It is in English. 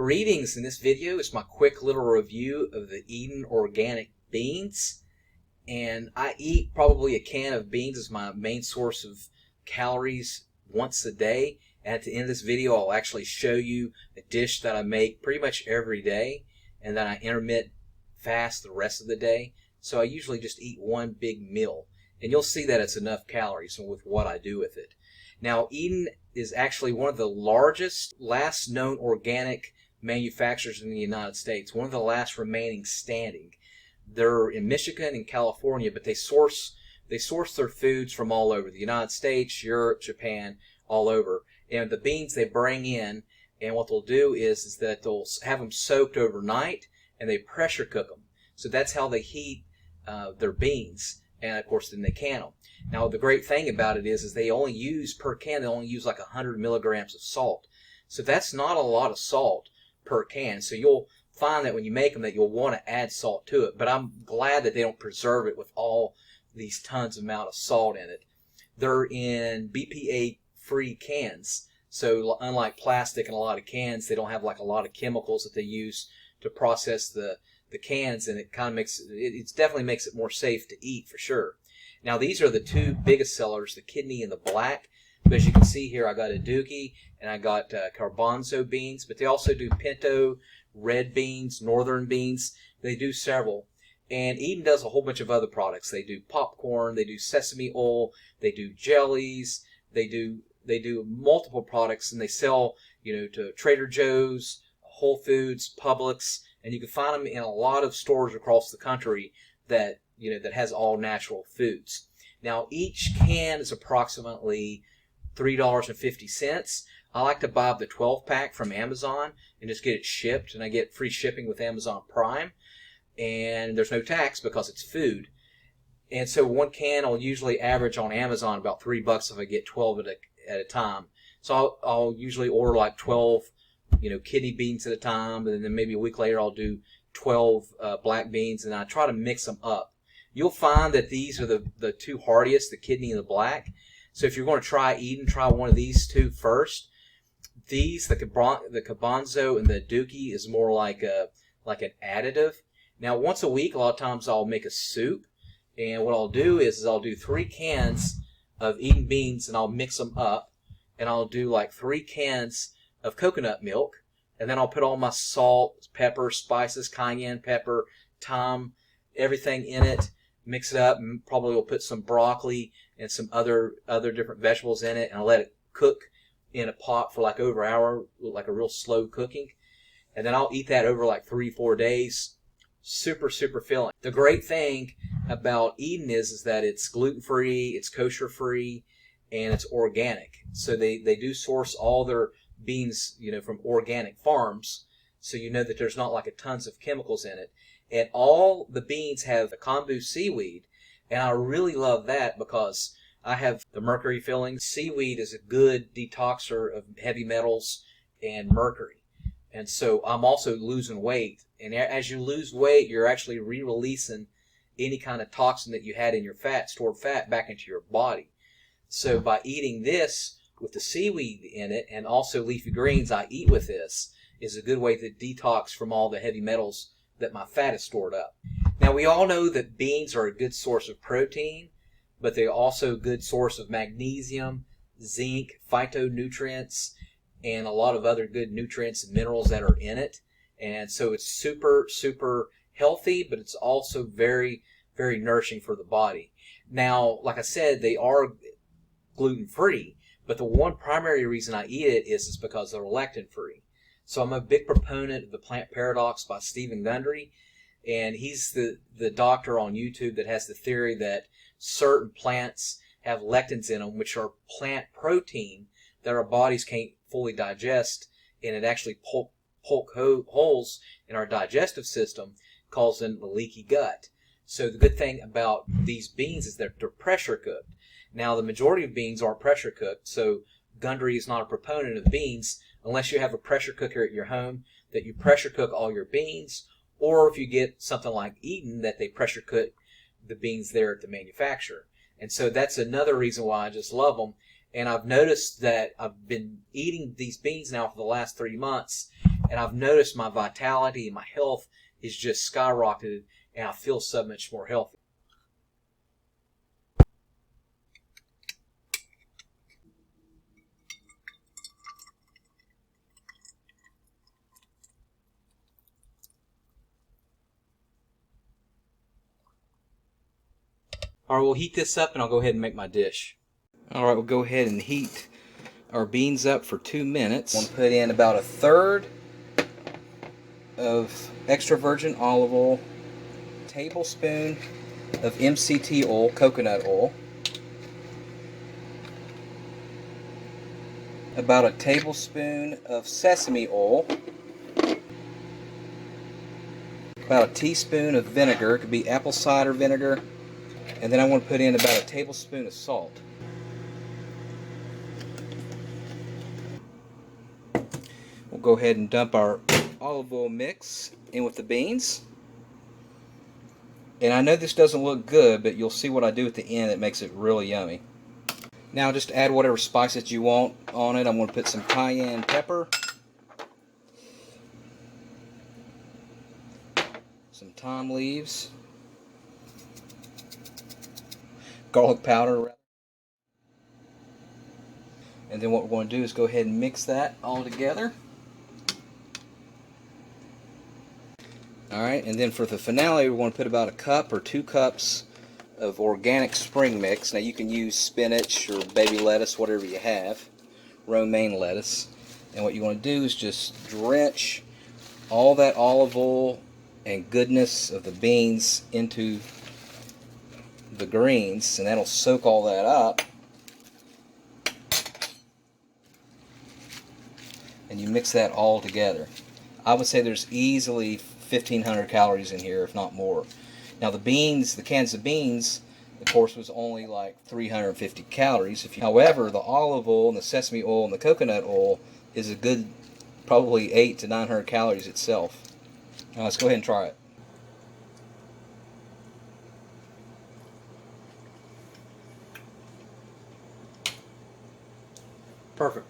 Greetings. In this video is my quick little review of the Eden organic beans. And I eat probably a can of beans as my main source of calories once a day. And at the end of this video, I'll actually show you a dish that I make pretty much every day, and then I intermittent fast the rest of the day. So I usually just eat one big meal, and you'll see that it's enough calories with what I do with it. Now, Eden is actually one of the largest, last known organic manufacturers in the United States, one of the last remaining standing. They're in Michigan and California, but they source their foods from all over the United States, Europe, Japan, all over. And the beans they bring in, and what they'll do is that they'll have them soaked overnight, and they pressure cook them. So that's how they heat their beans, and of course then they can them. Now the great thing about it is they only use, per can, they only use like 100 milligrams of salt. So that's not a lot of salt per can. So you'll find that when you make them that you'll want to add salt to it. But I'm glad that they don't preserve it with all these tons amount of salt in it. They're in BPA-free cans. So unlike plastic and a lot of cans, they don't have like a lot of chemicals that they use to process the cans, and it kind of makes it definitely makes it more safe to eat for sure. Now these are the two biggest sellers, the kidney and the black. But as you can see here, I got a dookie and I got Garbanzo beans, but they also do pinto, red beans, northern beans. They do several. And Eden does a whole bunch of other products. They do popcorn, they do sesame oil, they do jellies, they do multiple products, and they sell, to Trader Joe's, Whole Foods, Publix, and you can find them in a lot of stores across the country that has all natural foods. Now each can is approximately $3.50. I like to buy the 12-pack from Amazon and just get it shipped, and I get free shipping with Amazon Prime, and there's no tax because it's food. And so one can will usually average on Amazon about $3 if I get 12 at a time. So I'll usually order like 12 kidney beans at a time, and then maybe a week later I'll do 12 black beans, and I try to mix them up. You'll find that these are the two hardiest, the kidney and the black. So if you're going to try Eden, try one of these two first. These, the Garbanzo and the dookie, is more like an additive. Now once a week, a lot of times I'll make a soup, and what I'll do is I'll do 3 cans of Eden beans, and I'll mix them up, and I'll do like 3 cans of coconut milk, and then I'll put all my salt, pepper, spices, cayenne pepper, thyme, everything in it, mix it up, and probably will put some broccoli and some other different vegetables in it, and I'll let it cook in a pot for like over an hour, like a real slow cooking, and then I'll eat that over like 3-4 days. Super, super filling. The great thing about Eden is that it's gluten-free, it's kosher-free, and it's organic. So they do source all their beans, from organic farms, so that there's not like tons of chemicals in it. And all the beans have a kombu seaweed, and I really love that because I have the mercury filling. Seaweed is a good detoxer of heavy metals and mercury. And so I'm also losing weight. And as you lose weight, you're actually re-releasing any kind of toxin that you had in your stored fat, back into your body. So by eating this with the seaweed in it, and also leafy greens I eat with this, is a good way to detox from all the heavy metals that my fat is stored up. Now we all know that beans are a good source of protein, but they're also a good source of magnesium, zinc, phytonutrients, and a lot of other good nutrients and minerals that are in it. And so it's super, super healthy, but it's also very, very nourishing for the body. Now, like I said, they are gluten-free, but the one primary reason I eat it is because they're lectin-free. So I'm a big proponent of the Plant Paradox by Stephen Gundry, and he's the doctor on YouTube that has the theory that certain plants have lectins in them, which are plant protein that our bodies can't fully digest, and it actually poke holes in our digestive system, causing a leaky gut. So the good thing about these beans is that they're pressure cooked. Now the majority of beans aren't pressure cooked, so Gundry is not a proponent of beans unless you have a pressure cooker at your home that you pressure cook all your beans, or if you get something like Eden that they pressure cook the beans there at the manufacturer. And so that's another reason why I just love them. And I've noticed that I've been eating these beans now for the last 3 months, and I've noticed my vitality and my health is just skyrocketed, and I feel so much more healthy. All right, we'll heat this up and I'll go ahead and make my dish. All right, we'll go ahead and heat our beans up for 2 minutes. I'm going to put in about 1/3 of extra virgin olive oil, tablespoon of MCT oil, coconut oil, about a tablespoon of sesame oil, about a teaspoon of vinegar, it could be apple cider vinegar, and then I want to put in about a tablespoon of salt. We'll go ahead and dump our olive oil mix in with the beans. And I know this doesn't look good, but you'll see what I do at the end that makes it really yummy. Now just add whatever spices you want on it. I'm going to put some cayenne pepper, some thyme leaves, garlic powder, and then what we're going to do is go ahead and mix that all together. Alright, and then for the finale we're going to put about 1 cup or 2 cups of organic spring mix. Now you can use spinach or baby lettuce, whatever you have, romaine lettuce. And what you want to do is just drench all that olive oil and goodness of the beans into the greens, and that'll soak all that up. And you mix that all together. I would say there's easily 1,500 calories in here, if not more. Now the beans, the cans of beans, of course, was only like 350 calories. However, the olive oil and the sesame oil and the coconut oil is a good probably 800 to 900 calories itself. Now let's go ahead and try it. Perfect.